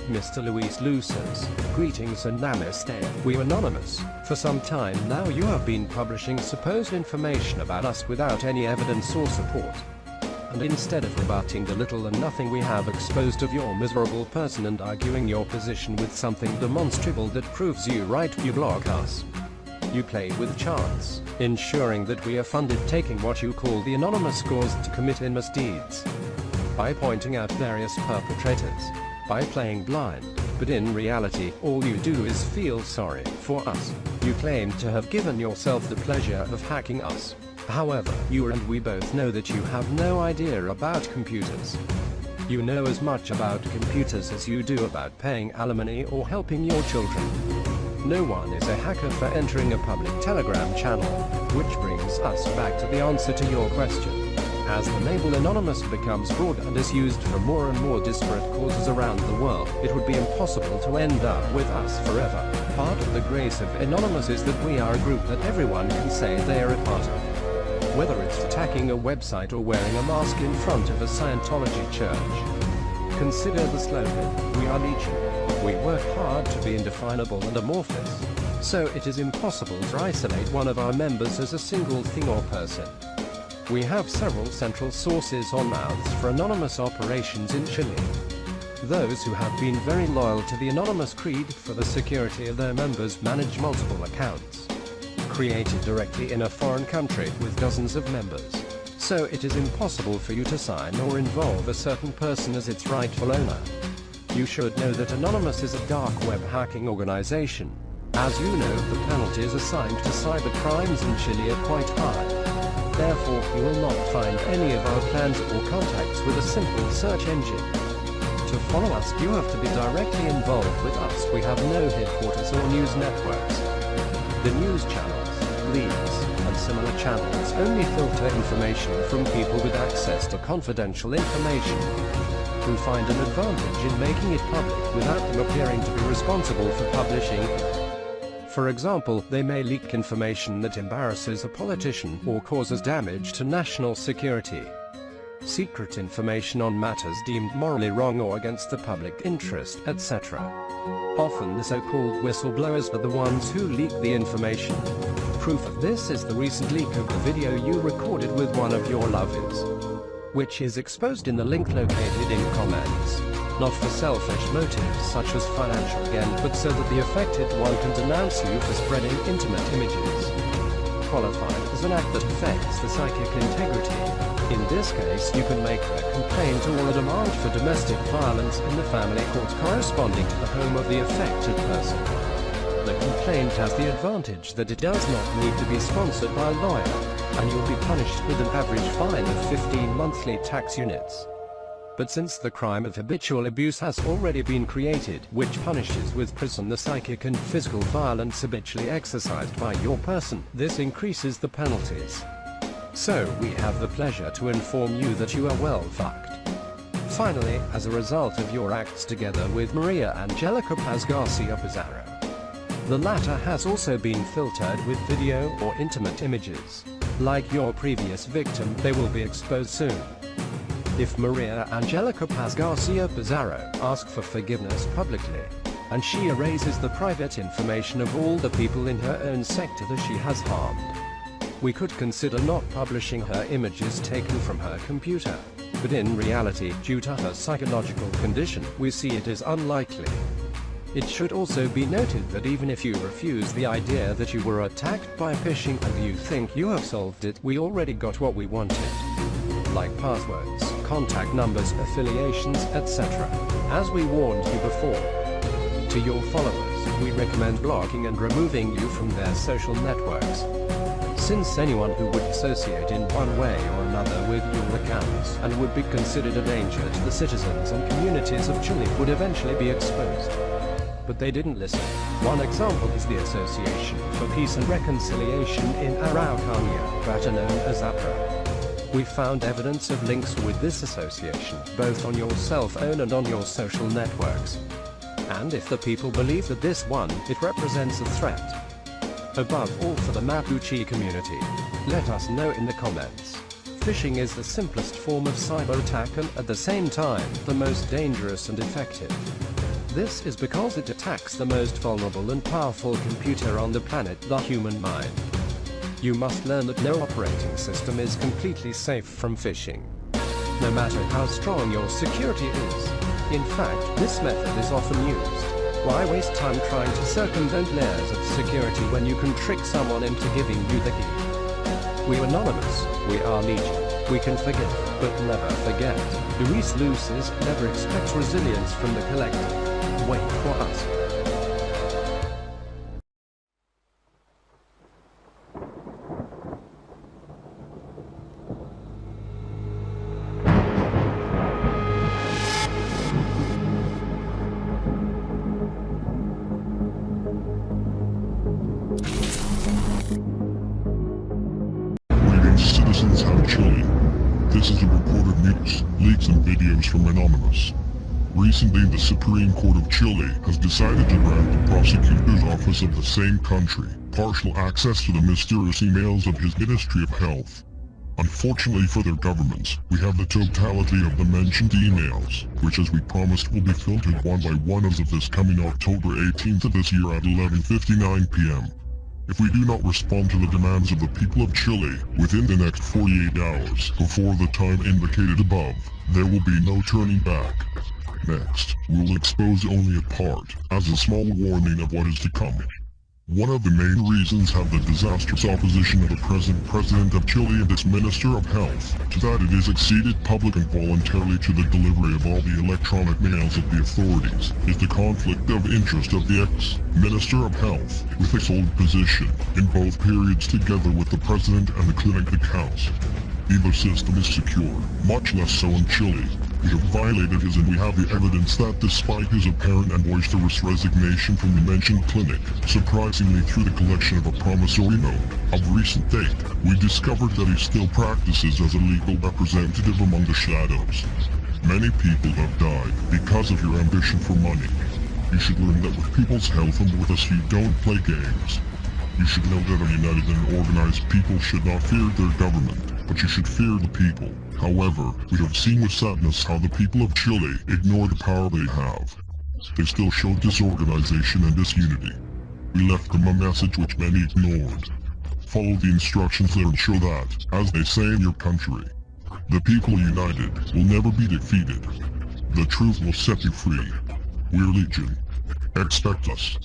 Mr. Luis Luces. Greetings and namaste. We Anonymous. For some time now you have been publishing supposed information about us without any evidence or support. And instead of rebutting the little and nothing we have exposed of your miserable person and arguing your position with something demonstrable that proves you right, you block us. You play with chance, ensuring that we are funded taking what you call the anonymous cause to commit misdeeds. By pointing out various perpetrators. By playing blind, but in reality, all you do is feel sorry for us. You claim to have given yourself the pleasure of hacking us. However, you and we both know that you have no idea about computers. You know as much about computers as you do about paying alimony or helping your children. No one is a hacker for entering a public Telegram channel, which brings us back to the answer to your question. As the label Anonymous becomes broad and is used for more and more disparate causes around the world, it would be impossible to end up with us forever. Part of the grace of Anonymous is that we are a group that everyone can say they are a part of. Whether it's attacking a website or wearing a mask in front of a Scientology church. Consider the slogan, we are Legion. We work hard to be indefinable and amorphous. So it is impossible to isolate one of our members as a single thing or person. We have several central sources or mouths for anonymous operations in Chile. Those who have been very loyal to the anonymous creed for the security of their members manage multiple accounts. Created directly in a foreign country with dozens of members. So it is impossible for you to sign or involve a certain person as its rightful owner. You should know that Anonymous is a dark web hacking organization. As you know, the penalties assigned to cyber crimes in Chile are quite high. Therefore, you will not find any of our plans or contacts with a simple search engine. To follow us, you have to be directly involved with us. We have no headquarters or news networks. The news channels, leads, and similar channels only filter information from people with access to confidential information, who find an advantage in making it public without them appearing to be responsible for publishing. For example, they may leak information that embarrasses a politician or causes damage to national security. Secret information on matters deemed morally wrong or against the public interest, etc. Often the so-called whistleblowers are the ones who leak the information. Proof of this is the recent leak of the video you recorded with one of your lovers, which is exposed in the link located in comments. Not for selfish motives such as financial gain, but so that the affected one can denounce you for spreading intimate images. Qualified as an act that affects the psychic integrity. In this case, you can make a complaint or a demand for domestic violence in the family court corresponding to the home of the affected person. The complaint has the advantage that it does not need to be sponsored by a lawyer, and you'll be punished with an average fine of 15 monthly tax units. But since the crime of habitual abuse has already been created, which punishes with prison the psychic and physical violence habitually exercised by your person, this increases the penalties. So we have the pleasure to inform you that you are well fucked. Finally, as a result of your acts together with Maria Angelica Paz Garcia Pizarro, the latter has also been filtered with video or intimate images. Like your previous victim, they will be exposed soon. If Maria Angelica Paz Garcia Pizarro asks for forgiveness publicly, and she erases the private information of all the people in her own sector that she has harmed, we could consider not publishing her images taken from her computer. But in reality, due to her psychological condition, we see it is unlikely. It should also be noted that even if you refuse the idea that you were attacked by phishing and you think you have solved it, we already got what we wanted. Like passwords, contact numbers, affiliations, etc. As we warned you before. To your followers, we recommend blocking and removing you from their social networks. Since anyone who would associate in one way or another with your accounts and would be considered a danger to the citizens and communities of Chile would eventually be exposed. But they didn't listen. One example is the Association for Peace and Reconciliation in Araucanía, better known as APRA. We found evidence of links with this association, both on your cell phone and on your social networks. And if the people believe that this one, it represents a threat. Above all, for the Mapuche community, let us know in the comments. Phishing is the simplest form of cyber attack and at the same time, the most dangerous and effective. This is because it attacks the most vulnerable and powerful computer on the planet, the human mind. You must learn that no operating system is completely safe from phishing, no matter how strong your security is. In fact, this method is often used. Why waste time trying to circumvent layers of security when you can trick someone into giving you the key? We're anonymous, we are legion. We can forgive, but never forget. Luis Lucis never expects resilience from the collective. Wait for us. Citizens of Chile. This is a report of news, leaks and videos from Anonymous. Recently, the Supreme Court of Chile has decided to grant the prosecutor's office of the same country partial access to the mysterious emails of his Ministry of Health. Unfortunately for their governments, we have the totality of the mentioned emails, which as we promised will be filtered one by one as of this coming October 18th of this year at 11:59 p.m. If we do not respond to the demands of the people of Chile within the next 48 hours before the time indicated above, there will be no turning back. Next, we will expose only a part, as a small warning of what is to come. One of the main reasons have the disastrous opposition of the present President of Chile and its Minister of Health to that it is acceded public and voluntarily to the delivery of all the electronic mails of the authorities is the conflict of interest of the ex-Minister of Health with its old position in both periods together with the President and the clinic accounts. Neither system is secure, much less so in Chile. We have violated his and we have the evidence that despite his apparent and boisterous resignation from the mentioned clinic, surprisingly through the collection of a promissory note of recent date, we discovered that he still practices as a legal representative among the shadows. Many people have died because of your ambition for money. You should learn that with people's health and with us you don't play games. You should know that a united and organized people should not fear their government, but you should fear the people. However, we have seen with sadness how the people of Chile ignore the power they have. They still show disorganization and disunity. We left them a message which many ignored. Follow the instructions there and show that, as they say in your country, the people united will never be defeated. The truth will set you free. We're Legion. Expect us.